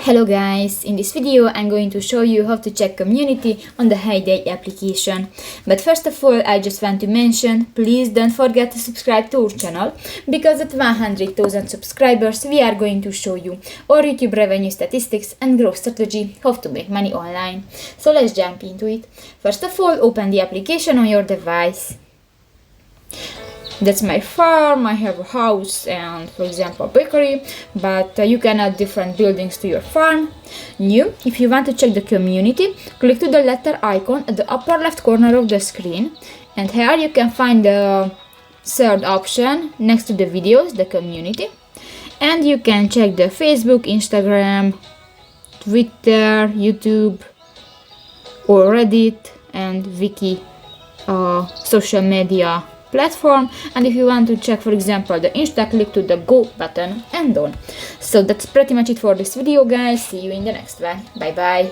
Hello guys, in this video I'm going to show you how to check community on the Heyday application. But first of all, I just want to mention, please don't forget to subscribe to our channel, because at 100,000 subscribers we are going to show you our YouTube revenue statistics and growth strategy, how to make money online. So let's jump into it. First of all, open the application on your device. That's my farm. I have a house and, for example, a bakery, but you can add different buildings to your farm. New, if you want to check the community, click to the letter icon at the upper left corner of the screen, and here you can find the third option next to the videos, the community, and you can check the Facebook, Instagram, Twitter, YouTube, or Reddit and Wiki social media platform. And if you want to check, for example, the Insta, click to the go button and done. So that's pretty much it for this video, guys. See you in the next one. Bye bye.